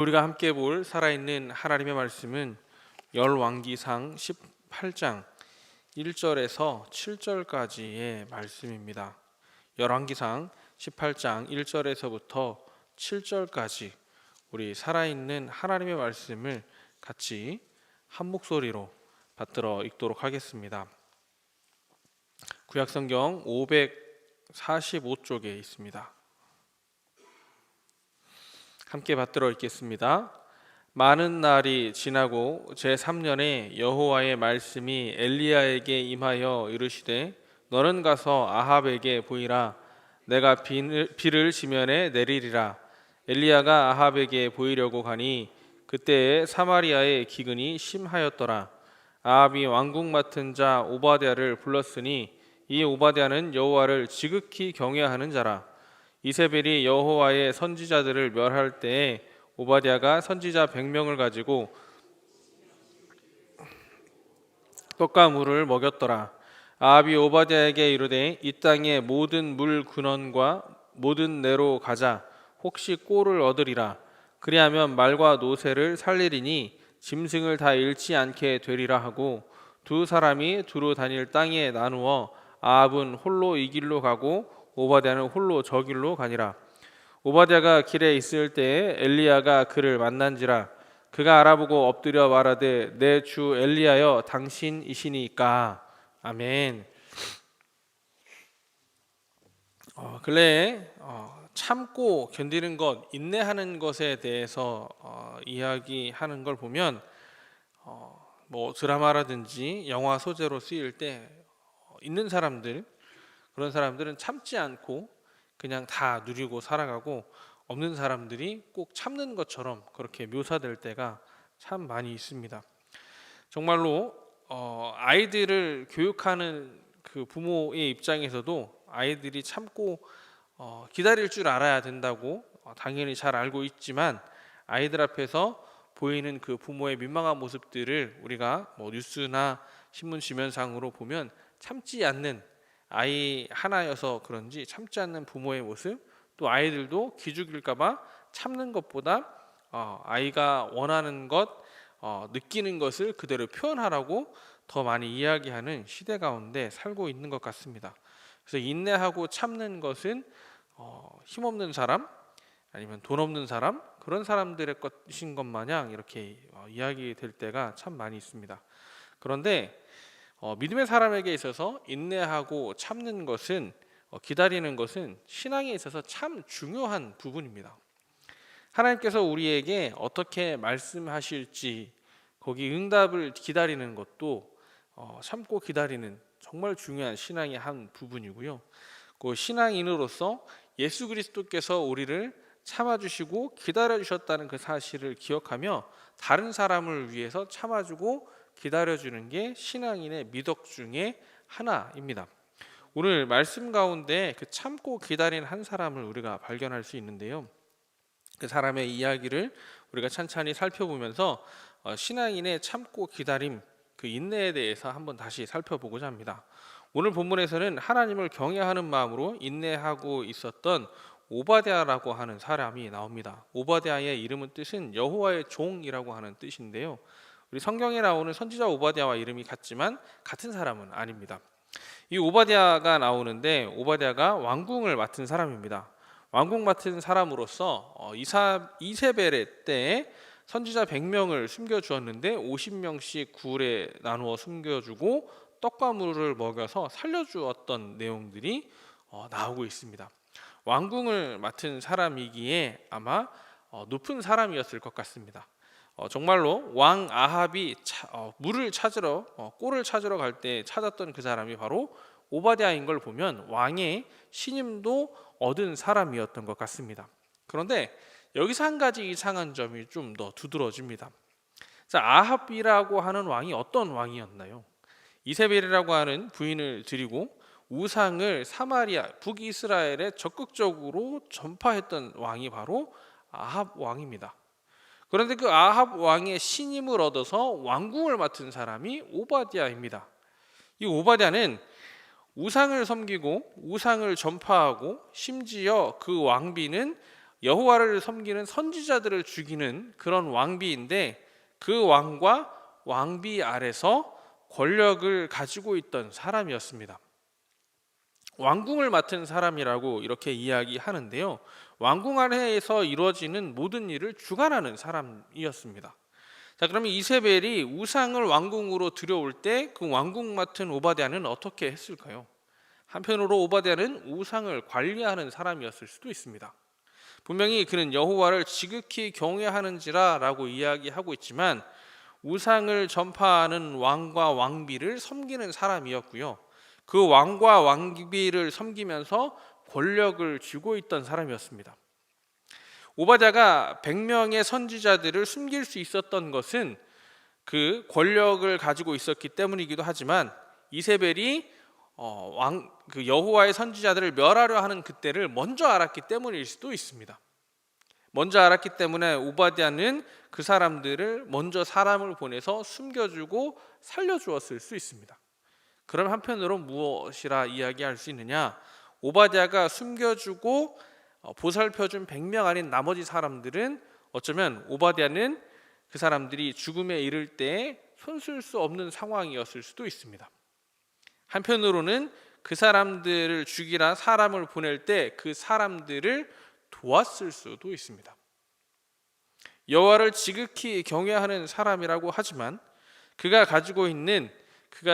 우리가 함께 볼 살아있는 하나님의 말씀은 열왕기상 18장 1절에서 7절까지의 말씀입니다. 열왕기상 18장 1절에서부터 7절까지 우리 살아있는 하나님의 말씀을 같이 한 목소리로 받들어 읽도록 하겠습니다. 구약성경 545쪽에 있습니다. 함께 받들어 읽겠습니다. 많은 날이 지나고 제3년에 여호와의 말씀이 엘리야에게 임하여 이르시되 너는 가서 아합에게 보이라. 내가 비를 지면에 내리리라. 엘리야가 아합에게 보이려고 가니 그때에 사마리아의 기근이 심하였더라. 아합이 왕궁 맡은 자 오바댜를 불렀으니 이 오바댜는 여호와를 지극히 경외하는 자라. 이세벨이 여호와의 선지자들을 멸할 때에 오바댜가 선지자 100명을 가지고 떡과 물을 먹였더라. 아합이 오바댜에게 이르되 이 땅의 모든 물 근원과 모든 내로 가자. 혹시 꼴을 얻으리라. 그리하면 말과 노새를 살리리니 짐승을 다 잃지 않게 되리라 하고 두 사람이 두루 다닐 땅에 나누어 아합은 홀로 이 길로 가고 오바댜는 홀로 저 길로 가니라. 오바댜가 길에 있을 때에 엘리야가 그를 만난지라. 그가 알아보고 엎드려 말하되 내 주 엘리야여 당신이시니까. 아멘. 근래에 참고 견디는 것, 인내하는 것에 대해서 이야기하는 걸 보면 뭐 드라마라든지 영화 소재로 쓰일 때 있는 사람들, 그런 사람들은 참지 않고 그냥 다 누리고 살아가고, 없는 사람들이 꼭 참는 것처럼 그렇게 묘사될 때가 참 많이 있습니다. 정말로 아이들을 교육하는 그 부모의 입장에서도 아이들이 참고 기다릴 줄 알아야 된다고 당연히 잘 알고 있지만, 아이들 앞에서 보이는 그 부모의 민망한 모습들을 우리가 뭐 뉴스나 신문 지면상으로 보면 참지 않는, 아이 하나여서 그런지 참지 않는 부모의 모습, 또 아이들도 기죽일까봐 참는 것보다 아이가 원하는 것, 느끼는 것을 그대로 표현하라고 더 많이 이야기하는 시대 가운데 살고 있는 것 같습니다. 그래서 인내하고 참는 것은 힘없는 사람, 아니면 돈 없는 사람, 그런 사람들의 것인 것 마냥 이렇게 이야기될 때가 참 많이 있습니다. 그런데 믿음의 사람에게 있어서 인내하고 참는 것은, 기다리는 것은 신앙에 있어서 참 중요한 부분입니다. 하나님께서 우리에게 어떻게 말씀하실지 거기 응답을 기다리는 것도 참고 기다리는 정말 중요한 신앙의 한 부분이고요. 그 신앙인으로서 예수 그리스도께서 우리를 참아주시고 기다려주셨다는 그 사실을 기억하며 다른 사람을 위해서 참아주고 기다려주는 게 신앙인의 미덕 중에 하나입니다. 오늘 말씀 가운데 그 참고 기다린 한 사람을 우리가 발견할 수 있는데요. 그 사람의 이야기를 우리가 찬찬히 살펴보면서 신앙인의 참고 기다림, 그 인내에 대해서 한번 다시 살펴보고자 합니다. 오늘 본문에서는 하나님을 경외하는 마음으로 인내하고 있었던 오바댜라고 하는 사람이 나옵니다. 오바댜의 이름은 뜻은 여호와의 종이라고 하는 뜻인데요. 우리 성경에 나오는 선지자 오바댜와 이름이 같지만 같은 사람은 아닙니다. 이 오바댜가 나오는데, 오바댜가 왕궁을 맡은 사람입니다. 왕궁 맡은 사람으로서 이세벨의 때에 선지자 100명을 숨겨주었는데 50명씩 굴에 나누어 숨겨주고 떡과 물을 먹여서 살려주었던 내용들이 나오고 있습니다. 왕궁을 맡은 사람이기에 아마 높은 사람이었을 것 같습니다. 정말로 왕 아합이 물을 찾으러, 꼴을 찾으러 갈 때 찾았던 그 사람이 바로 오바댜인 걸 보면 왕의 신임도 얻은 사람이었던 것 같습니다. 그런데 여기서 한 가지 이상한 점이 좀 더 두드러집니다. 자, 아합이라고 하는 왕이 어떤 왕이었나요? 이세벨이라고 하는 부인을 드리고 우상을 사마리아, 북이스라엘에 적극적으로 전파했던 왕이 바로 아합 왕입니다. 그런데 그 아합 왕의 신임을 얻어서 왕궁을 맡은 사람이 오바댜입니다. 이 오바댜는 우상을 섬기고 우상을 전파하고 심지어 그 왕비는 여호와를 섬기는 선지자들을 죽이는 그런 왕비인데, 그 왕과 왕비 아래서 권력을 가지고 있던 사람이었습니다. 왕궁을 맡은 사람이라고 이렇게 이야기하는데요, 왕궁 아래에서 이루어지는 모든 일을 주관하는 사람이었습니다. 자, 그러면 이세벨이 우상을 왕궁으로 들여올 때 그 왕궁 맡은 오바댜는 어떻게 했을까요? 한편으로 오바댜는 우상을 관리하는 사람이었을 수도 있습니다. 분명히 그는 여호와를 지극히 경외하는지라라고 이야기하고 있지만, 우상을 전파하는 왕과 왕비를 섬기는 사람이었고요, 그 왕과 왕비를 섬기면서 권력을 쥐고 있던 사람이었습니다. 오바댜가 100명의 선지자들을 숨길 수 있었던 것은 그 권력을 가지고 있었기 때문이기도 하지만, 이세벨이 그 여호와의 선지자들을 멸하려 하는 그때를 먼저 알았기 때문일 수도 있습니다. 먼저 알았기 때문에 오바댜는 그 사람들을 먼저 사람을 보내서 숨겨주고 살려주었을 수 있습니다. 그럼 한편으로 무엇이라 이야기할 수 있느냐? 오바댜가 숨겨주고 보살펴준 100명 아닌 나머지 사람들은 어쩌면 오바댜는 그 사람들이 죽음에 이를 때 손쓸 수 없는 상황이었을 수도 있습니다. 한편으로는 그 사람들을 죽이라 사람을 보낼 때 그 사람들을 도왔을 수도 있습니다. 여호와를 지극히 경외하는 사람이라고 하지만, 그가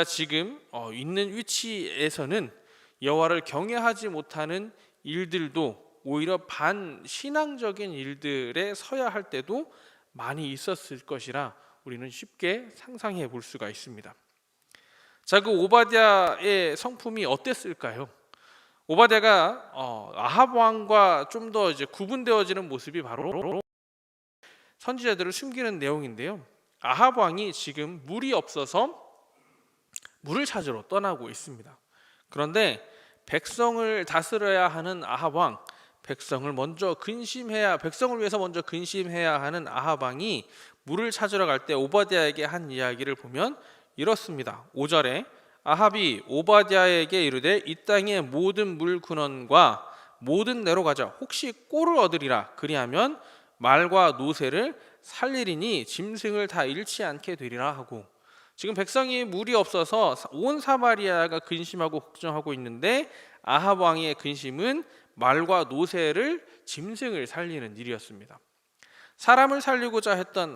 지금 있는 위치에서는 여호와를 경외하지 못하는 일들도 오히려 반신앙적인 일들에 서야 할 때도 많이 있었을 것이라 우리는 쉽게 상상해 볼 수가 있습니다. 자, 그 오바댜의 성품이 어땠을까요? 오바댜가 아합 왕과 좀 더 이제 구분되어지는 모습이 바로 선지자들을 숨기는 내용인데요, 아합 왕이 지금 물이 없어서 물을 찾으러 떠나고 있습니다. 그런데 백성을 다스려야 하는 아합 왕, 백성을 위해서 먼저 근심해야 하는 아합 왕이 물을 찾으러 갈 때 오바댜에게 한 이야기를 보면 이렇습니다. 5절에 아합이 오바댜에게 이르되 이 땅의 모든 물 근원과 모든 내로 가자. 혹시 꼴을 얻으리라. 그리하면 말과 노새를 살리리니 짐승을 다 잃지 않게 되리라 하고, 지금 백성이 물이 없어서 온 사마리아가 근심하고 걱정하고 있는데, 아합 왕의 근심은 말과 노새를 짐승을 살리는 일이었습니다. 사람을 살리고자 했던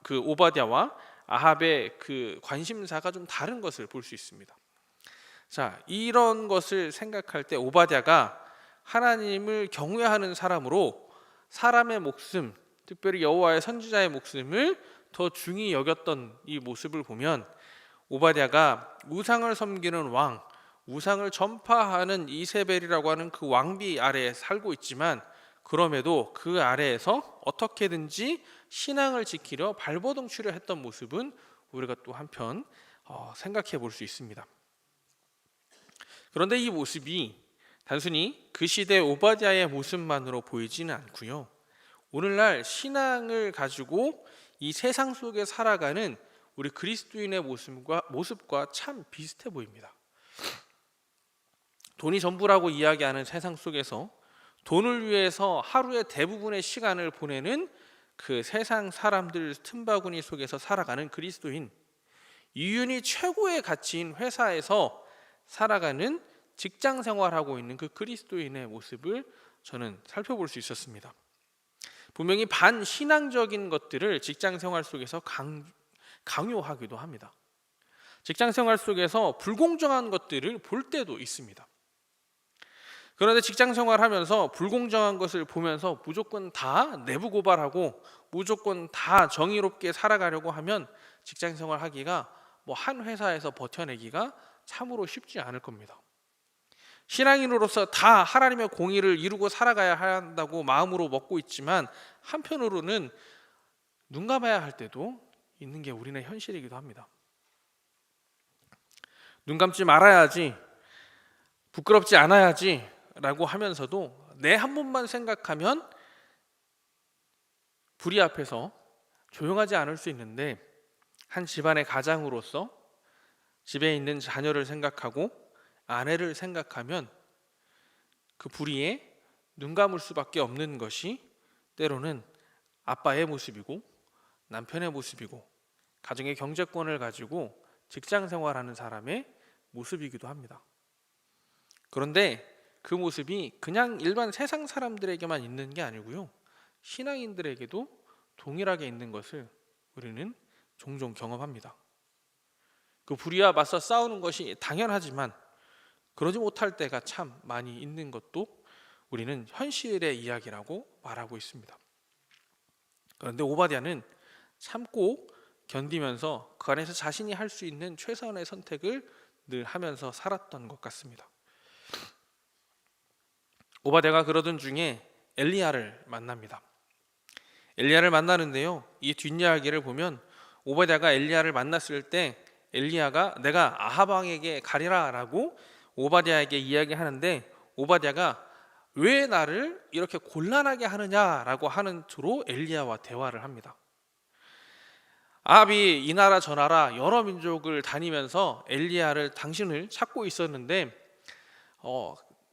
그 오바댜와 아합의 그 관심사가 좀 다른 것을 볼 수 있습니다. 자, 이런 것을 생각할 때 오바댜가 하나님을 경외하는 사람으로 사람의 목숨, 특별히 여호와의 선지자의 목숨을 더 중히 여겼던 이 모습을 보면, 오바댜가 우상을 섬기는 왕, 우상을 전파하는 이세벨이라고 하는 그 왕비 아래에 살고 있지만, 그럼에도 그 아래에서 어떻게든지 신앙을 지키려 발버둥치려 했던 모습은 우리가 또 한편 생각해 볼 수 있습니다. 그런데 이 모습이 단순히 그 시대 오바댜의 모습만으로 보이지는 않고요, 오늘날 신앙을 가지고 이 세상 속에 살아가는 우리 그리스도인의 모습과 참 비슷해 보입니다. 돈이 전부라고 이야기하는 세상 속에서 돈을 위해서 하루의 대부분의 시간을 보내는 그 세상 사람들 틈바구니 속에서 살아가는 그리스도인, 이윤이 최고의 가치인 회사에서 살아가는 직장 생활하고 있는 그 그리스도인의 모습을 저는 살펴볼 수 있었습니다. 분명히 반신앙적인 것들을 직장 생활 속에서 강요하기도 합니다. 직장 생활 속에서 불공정한 것들을 볼 때도 있습니다. 그런데 직장 생활하면서 불공정한 것을 보면서 무조건 다 내부 고발하고 무조건 다 정의롭게 살아가려고 하면 직장 생활하기가 한 회사에서 버텨내기가 참으로 쉽지 않을 겁니다. 신앙인으로서 다 하나님의 공의를 이루고 살아가야 한다고 마음으로 먹고 있지만, 한편으로는 눈 감아야 할 때도 있는 게 우리의 현실이기도 합니다. 눈 감지 말아야지, 부끄럽지 않아야지 라고 하면서도 내 한 번만 생각하면 불의 앞에서 조용하지 않을 수 있는데, 한 집안의 가장으로서 집에 있는 자녀를 생각하고 아내를 생각하면 그 불의에 눈 감을 수밖에 없는 것이 때로는 아빠의 모습이고 남편의 모습이고 가정의 경제권을 가지고 직장 생활하는 사람의 모습이기도 합니다. 그런데 그 모습이 그냥 일반 세상 사람들에게만 있는 게 아니고요, 신앙인들에게도 동일하게 있는 것을 우리는 종종 경험합니다. 그 불의와 맞서 싸우는 것이 당연하지만 그러지 못할 때가 참 많이 있는 것도 우리는 현실의 이야기라고 말하고 있습니다. 그런데 오바댜는 참고 견디면서 그 안에서 자신이 할 수 있는 최선의 선택을 늘 하면서 살았던 것 같습니다. 오바댜가 그러던 중에 엘리야를 만납니다. 엘리야를 만나는데요, 이 뒷이야기를 보면 오바댜가 엘리야를 만났을 때 엘리야가 내가 아합 왕에게 가리라 라고 오바댜에게 이야기하는데, 오바댜가 왜 나를 이렇게 곤란하게 하느냐라고 하는 투로 엘리야와 대화를 합니다. 아합이 이 나라 저 나라 여러 민족을 다니면서 엘리야를 당신을 찾고 있었는데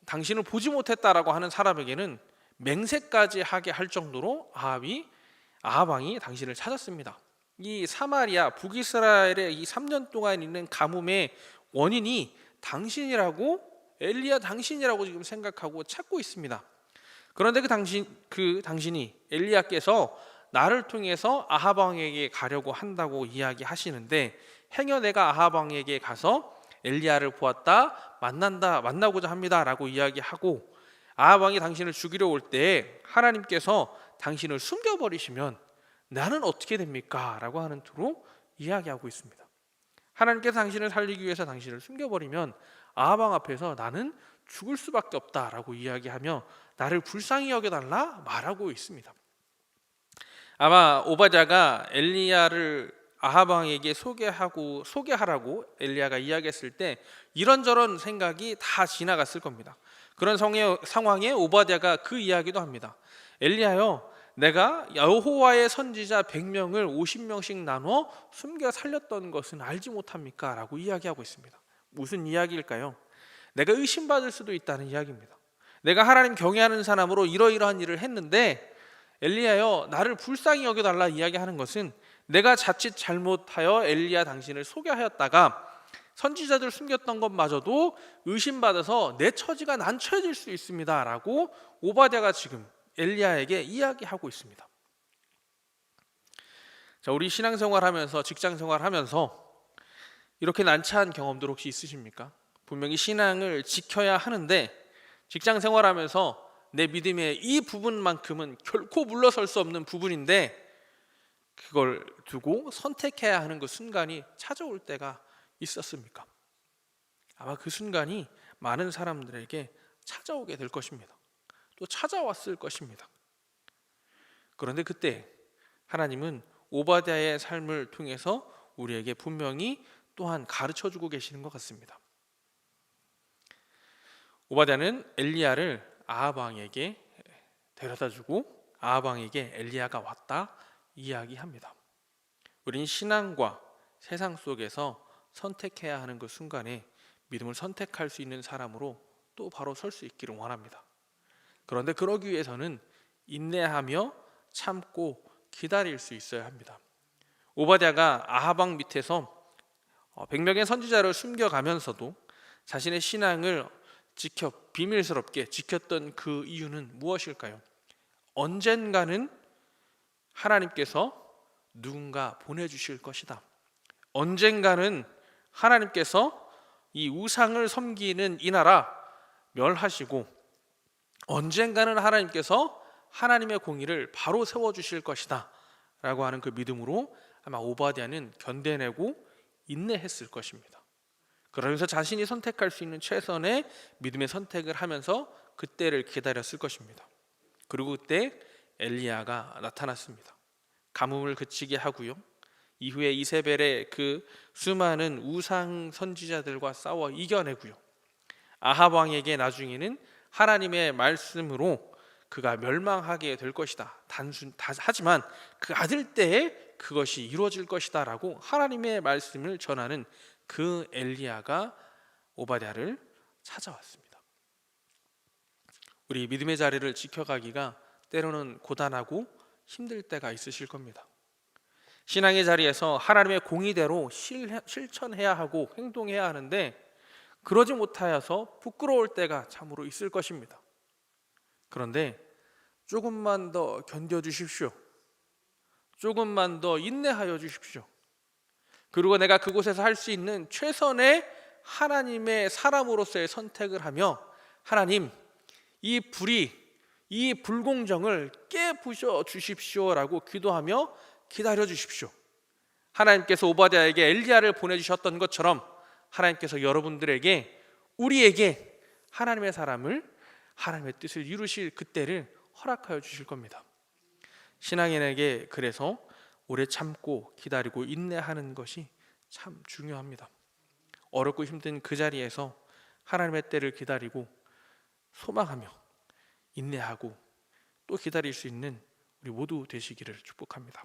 당신을 보지 못했다라고 하는 사람에게는 맹세까지 하게 할 정도로 아합 왕이 당신을 찾았습니다. 이 사마리아 북이스라엘의 이 3년 동안 있는 가뭄의 원인이 당신이라고, 엘리야 당신이라고 지금 생각하고 찾고 있습니다. 그런데 그 당신이 엘리야께서 나를 통해서 아합 왕에게 가려고 한다고 이야기하시는데, 행여 내가 아합 왕에게 가서 엘리야를 보았다, 만나고자 합니다라고 이야기하고 아합 왕이 당신을 죽이려 올 때 하나님께서 당신을 숨겨버리시면 나는 어떻게 됩니까? 라고 하는 투로 이야기하고 있습니다. 하나님께서 당신을 살리기 위해서 당신을 숨겨버리면 아합 왕 앞에서 나는 죽을 수밖에 없다라고 이야기하며 나를 불쌍히 여겨달라 말하고 있습니다. 아마 오바댜가 엘리야를 아합 왕에게 소개하라고 엘리야가 이야기했을 때 이런저런 생각이 다 지나갔을 겁니다. 그런 상황에 오바댜가 그 이야기도 합니다. 엘리야여, 내가 여호와의 선지자 100명을 50명씩 나눠 숨겨 살렸던 것은 알지 못합니까? 라고 이야기하고 있습니다. 무슨 이야기일까요? 내가 의심받을 수도 있다는 이야기입니다. 내가 하나님 경외하는 사람으로 이러이러한 일을 했는데 엘리야여, 나를 불쌍히 여겨달라 이야기하는 것은 내가 자칫 잘못하여 엘리야 당신을 소개하였다가 선지자들 숨겼던 것마저도 의심받아서 내 처지가 난처해질 수 있습니다 라고 오바댜가 지금 엘리야에게 이야기하고 있습니다. 자, 우리 신앙생활하면서 직장생활하면서 이렇게 난처한 경험들 혹시 있으십니까? 분명히 신앙을 지켜야 하는데 직장생활하면서 내 믿음의 이 부분만큼은 결코 물러설 수 없는 부분인데 그걸 두고 선택해야 하는 그 순간이 찾아올 때가 있었습니까? 아마 그 순간이 많은 사람들에게 찾아오게 될 것입니다. 또 찾아왔을 것입니다. 그런데 그때 하나님은 오바댜의 삶을 통해서 우리에게 분명히 또한 가르쳐주고 계시는 것 같습니다. 오바댜는 엘리야를 아합 왕에게 데려다주고 아합 왕에게 엘리야가 왔다 이야기합니다. 우린 신앙과 세상 속에서 선택해야 하는 그 순간에 믿음을 선택할 수 있는 사람으로 또 바로 설 수 있기를 원합니다. 그런데 그러기 위해서는 인내하며 참고 기다릴 수 있어야 합니다. 오바댜가 아합 왕 밑에서 100명의 선지자를 숨겨가면서도 자신의 신앙을 비밀스럽게 지켰던 그 이유는 무엇일까요? 언젠가는 하나님께서 누군가 보내주실 것이다. 언젠가는 하나님께서 이 우상을 섬기는 이 나라 멸하시고 언젠가는 하나님께서 하나님의 공의를 바로 세워주실 것이다 라고 하는 그 믿음으로 아마 오바댜는 견뎌내고 인내했을 것입니다. 그러면서 자신이 선택할 수 있는 최선의 믿음의 선택을 하면서 그때를 기다렸을 것입니다. 그리고 그때 엘리야가 나타났습니다. 가뭄을 그치게 하고요, 이후에 이세벨의 그 수많은 우상 선지자들과 싸워 이겨내고요, 아합 왕에게 나중에는 하나님의 말씀으로 그가 멸망하게 될 것이다. 하지만 그 아들 때에 그것이 이루어질 것이다 라고 하나님의 말씀을 전하는 그 엘리야가 오바댜를 찾아왔습니다. 우리 믿음의 자리를 지켜가기가 때로는 고단하고 힘들 때가 있으실 겁니다. 신앙의 자리에서 하나님의 공의대로 실천해야 하고 행동해야 하는데 그러지 못하여서 부끄러울 때가 참으로 있을 것입니다. 그런데 조금만 더 견뎌주십시오. 조금만 더 인내하여 주십시오. 그리고 내가 그곳에서 할 수 있는 최선의 하나님의 사람으로서의 선택을 하며 하나님, 이 불의, 이 불공정을 깨부셔 주십시오라고 기도하며 기다려 주십시오. 하나님께서 오바댜에게 엘리야를 보내주셨던 것처럼 하나님께서 여러분들에게, 우리에게 하나님의 사람을, 하나님의 뜻을 이루실 그때를 허락하여 주실 겁니다. 신앙인에게 그래서 오래 참고 기다리고 인내하는 것이 참 중요합니다. 어렵고 힘든 그 자리에서 하나님의 때를 기다리고 소망하며 인내하고 또 기다릴 수 있는 우리 모두 되시기를 축복합니다.